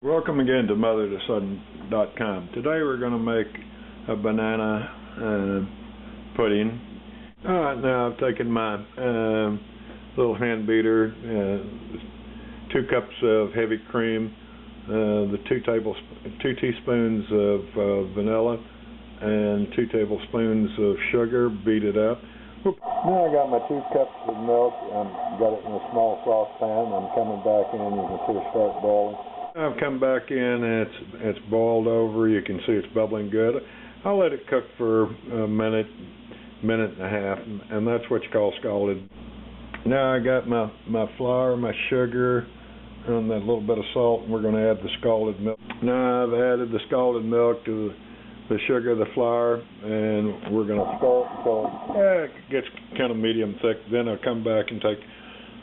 Welcome again to MotherToSon.com. Today we're going to make a banana pudding. Alright, now I've taken my little hand beater, 2 cups of heavy cream, the 2 teaspoons of vanilla, and 2 tablespoons of sugar. Beat it up. Now I got my 2 cups of milk and got it in a small saucepan. I'm coming back in. You can see it start boiling. I've come back in and it's boiled over. You can see it's bubbling good. I'll let it cook for a minute and a half, and that's what you call scalded. Now I got my flour, my sugar, and that little bit of salt, and we're going to add the scalded milk. Now I've added the scalded milk to the sugar, the flour, and we're going to start until it gets kind of medium thick. Then I'll come back and take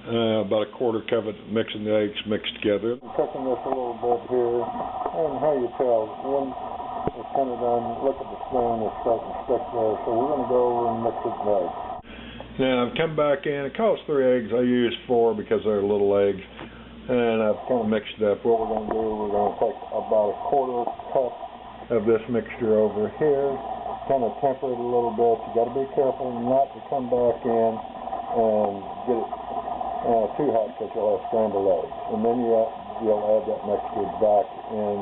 about a quarter cup of mixing the eggs mixed together. I'm cooking this a little bit here, and how you tell when it's kind of done, look at the spoon, it's starting to stick there, so we're going to go over and mix it with eggs. Now I've come back in. It costs 3 eggs. I use 4 because they're little eggs, and I've kind of mixed it up. What we're going to do, we're going to take about a quarter cup of this mixture over here, kind of temper it a little bit. You got to be careful not to come back in and get it too hot because you'll have scrambled eggs. And then you'll add that mixture back in.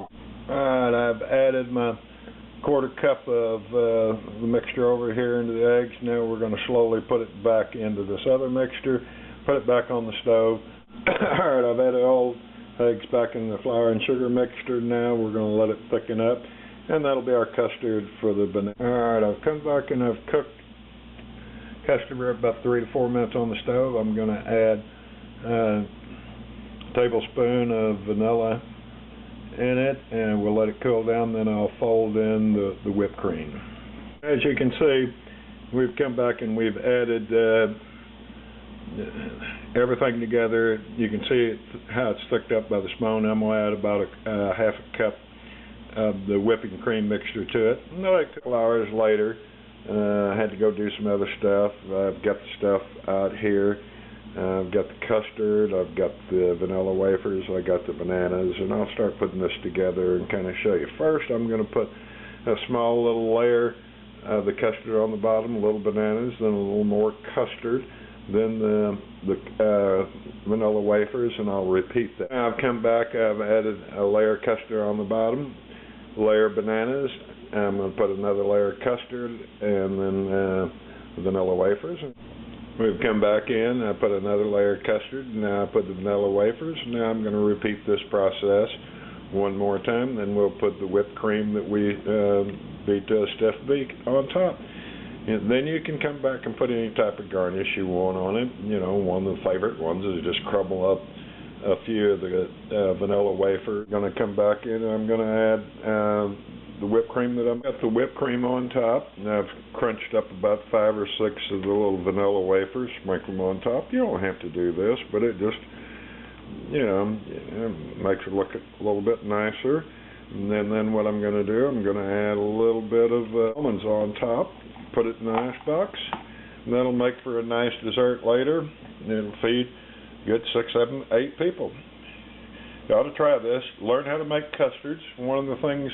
Alright, I've added my quarter cup of the mixture over here into the eggs. Now we're going to slowly put it back into this other mixture, put it back on the stove. Alright, I've added all eggs back in the flour and sugar mixture. Now we're going to let it thicken up, and that'll be our custard for the banana. Alright, I've come back and I've cooked custard for about 3 to 4 minutes on the stove. I'm going to add a tablespoon of vanilla in it, and we'll let it cool down. Then I'll fold in the whipped cream. As you can see, we've come back and we've added everything together. You can see how it's thicked up by the spoon. I'm going to add about a half a cup of the whipping cream mixture to it. Another couple hours later, I had to go do some other stuff. I've got the stuff out here. I've got the custard, I've got the vanilla wafers, I got the bananas, and I'll start putting this together and kind of show you. First, I'm going to put a small little layer of the custard on the bottom, a little bananas, then a little more custard, then the vanilla wafers, and I'll repeat that. Now I've come back, I've added a layer of custard on the bottom, a layer of bananas, I'm going to put another layer of custard, and then vanilla wafers. We've come back in, I put another layer of custard, now I put the vanilla wafers. Now I'm going to repeat this process one more time, then we'll put the whipped cream that we beat to a stiff beak on top. And then you can come back and put any type of garnish you want on it. You know, one of the favorite ones is just crumble up a few of the vanilla wafer. I'm going to come back in and I'm going to add the whipped cream that I've got the whipped cream on top. And I've crunched up about 5 or 6 of the little vanilla wafers, sprinkle them on top. You don't have to do this, but it just, you know, makes it look a little bit nicer. And then what I'm going to do, I'm going to add a little bit of almonds on top, put it in an icebox, and that'll make for a nice dessert later. It'll feed good 6, 7, 8 people. You ought to try this. Learn how to make custards. One of the things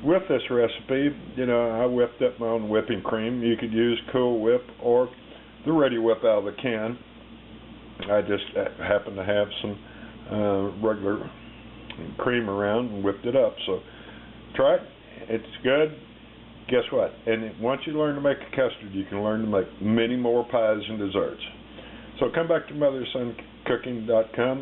with this recipe, you know, I whipped up my own whipping cream. You could use Cool Whip or the Ready Whip out of the can. I just happened to have some regular cream around and whipped it up. So try it. It's good. Guess what? And once you learn to make a custard, you can learn to make many more pies and desserts. So come back to MotherToSonCooking.com.